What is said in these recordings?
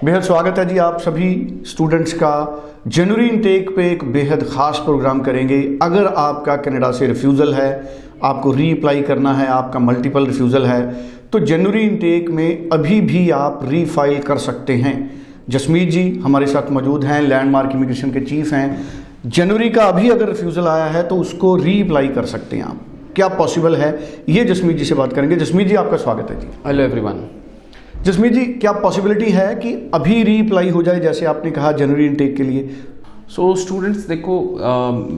बेहद स्वागत है जी आप सभी स्टूडेंट्स का। जनवरी इनटेक पे एक बेहद ख़ास प्रोग्राम करेंगे। अगर आपका कनाडा से रिफ्यूज़ल है, आपको रीअप्लाई करना है, आपका मल्टीपल रिफ्यूज़ल है, तो जनवरी इनटेक में अभी भी आप रीफाइल कर सकते हैं। जसमीत जी हमारे साथ मौजूद हैं, लैंडमार्क इमिग्रेशन के चीफ हैं। जनवरी का अभी अगर रिफ्यूज़ल आया है तो उसको रीअप्लाई कर सकते हैं आप, क्या पॉसिबल है? ये जसमीत जी से बात करेंगे। जसमीत जी आपका स्वागत है जी। Hello everyone. जसमीत जी क्या पॉसिबिलिटी है कि अभी रीअप्लाई हो जाए जैसे आपने कहा जनवरी इनटेक के लिए? सो स्टूडेंट्स देखो,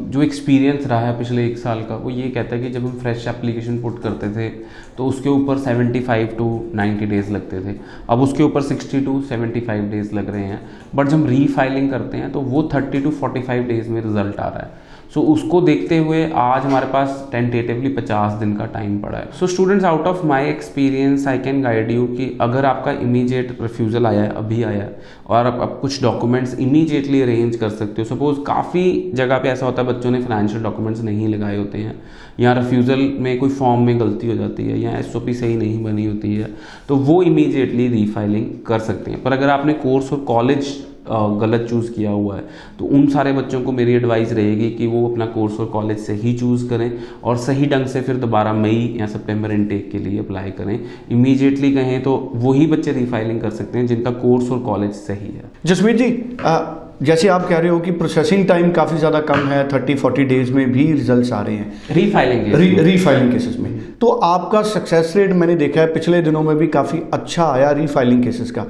जो एक्सपीरियंस रहा है पिछले एक साल का वो ये कहता है कि जब हम फ्रेश एप्लीकेशन पुट करते थे तो उसके ऊपर 75 टू 90 डेज़ लगते थे, अब उसके ऊपर 60 टू 75 डेज़ लग रहे हैं। बट जब रीफाइलिंग करते हैं तो वो 30 टू 45 डेज़ में रिजल्ट आ रहा है। सो उसको देखते हुए आज हमारे पास टेंटेटिवली 50 दिन का टाइम पड़ा है। So students, out of my experience I can guide you कि अगर आपका इमीडिएट रिफ्यूज़ल आया है, अभी आया है, और आप कुछ डॉक्यूमेंट्स इमीडिएटली अरेंज कर सकते हो। सपोज काफ़ी जगह पे ऐसा होता है बच्चों ने फाइनेंशियल डॉक्यूमेंट्स नहीं लगाए होते हैं, या रिफ्यूज़ल में कोई फॉर्म में गलती हो जाती है, या SOP सही नहीं बनी होती है, तो वो इमीडिएटली रीफाइलिंग कर सकते हैं। पर अगर आपने कोर्स और कॉलेज गलत चूज़ किया हुआ है तो उन सारे बच्चों को मेरी एडवाइस रहेगी कि वो अपना कोर्स और कॉलेज से ही चूज़ करें और सही ढंग से फिर दोबारा मई या सितंबर इनटेक के लिए अप्लाई करें। इमीडिएटली कहें तो वही बच्चे रीफाइलिंग कर सकते हैं जिनका कोर्स और कॉलेज सही है। जसमीत जी जैसे आप कह रहे हो कि प्रोसेसिंग टाइम काफ़ी ज़्यादा कम है, 30-40 डेज़ में भी रिजल्ट्स आ रहे हैं रीफाइलिंग केसेस में, तो आपका सक्सेस रेट मैंने देखा है पिछले दिनों में भी काफ़ी अच्छा आया रीफाइलिंग केसेस का।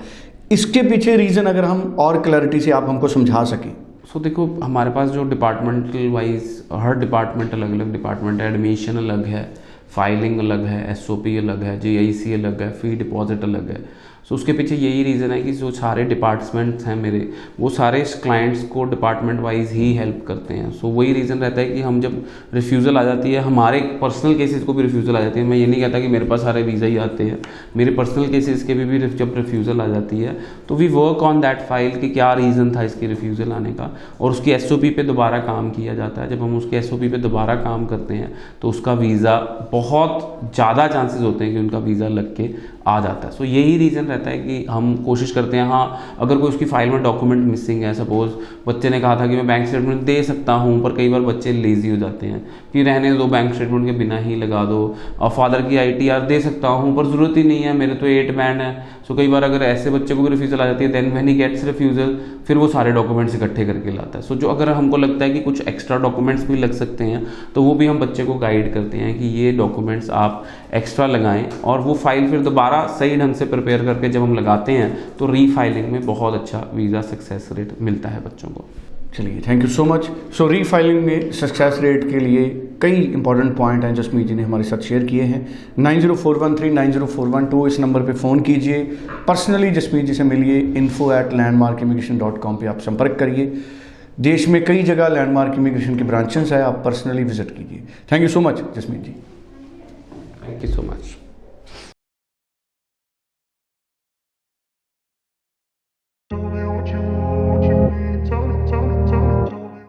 इसके पीछे रीज़न अगर हम और क्लैरिटी से आप हमको समझा सकें। सो देखो, हमारे पास जो डिपार्टमेंटल वाइज हर डिपार्टमेंट अलग अलग डिपार्टमेंट है। एडमिशन अलग है, फाइलिंग अलग है, SOP अलग है, JIC अलग है, फी डिपॉजिट अलग है। सो उसके पीछे यही रीज़न है कि जो सारे डिपार्टमेंट्स हैं मेरे, वो सारे क्लाइंट्स को डिपार्टमेंट वाइज ही हेल्प करते हैं। सो वही रीज़न रहता है कि हम जब रिफ्यूज़ल आ जाती है, हमारे पर्सनल केसेस को भी रिफ्यूज़ल आ जाती है। मैं ये नहीं कहता कि मेरे पास सारे वीज़ा ही आते हैं, मेरे पर्सनल केसेस के भी जब रिफ्यूज़ल आ जाती है तो we work on that file कि क्या रीज़न था इसकी रिफ्यूज़ल आने का, और उसकी SOP पे दोबारा काम किया जाता है। जब हम उसके SOP पे दोबारा काम करते हैं तो उसका वीज़ा बहुत ज़्यादा चांसेस होते हैं कि उनका वीज़ा लग के आ जाता है। सो यही रीज़न रहता है कि हम कोशिश करते हैं। हाँ, अगर कोई उसकी फाइल में डॉक्यूमेंट मिसिंग है, सपोज बच्चे ने कहा था कि मैं बैंक स्टेटमेंट दे सकता हूँ, पर कई बार बच्चे लेज़ी हो जाते हैं कि रहने दो, बैंक स्टेटमेंट के बिना ही लगा दो, और फादर की ITR दे सकता हूँ पर ज़रूरत ही नहीं है, मेरे तो 8 बैंड है। सो कई बार अगर ऐसे बच्चे को भी रिफ्यूज़ल आ जाती है, then when he gets refusal, फिर वो सारे डॉक्यूमेंट्स इकट्ठे करके लाता है। सो जो अगर हमको लगता है कि कुछ एक्स्ट्रा डॉक्यूमेंट्स भी लग सकते हैं तो वो भी हम बच्चे को गाइड करते हैं कि ये डॉक्यूमेंट्स आप एक्स्ट्रा लगाएं, और वो फाइल फिर दोबारा सही ढंग से प्रिपेयर करके जब हम लगाते हैं तो रीफाइलिंग में बहुत अच्छा वीज़ा सक्सेस रेट मिलता है बच्चों को। चलिए, thank you so much. So refiling में सक्सेस रेट के लिए कई इंपॉर्टेंट पॉइंट हैं जसमीत जी ने हमारे साथ शेयर किए हैं। 9041390412 इस नंबर पे फ़ोन कीजिए, पर्सनली जसमीत जी से मिलिए, info@landmarkimmigration.com पे आप संपर्क करिए। देश में कई जगह लैंडमार्क इमिग्रेशन के ब्रांचेस है, आप पर्सनली विजिट कीजिए। Thank you so much Jasmeet ji. Thank you so much.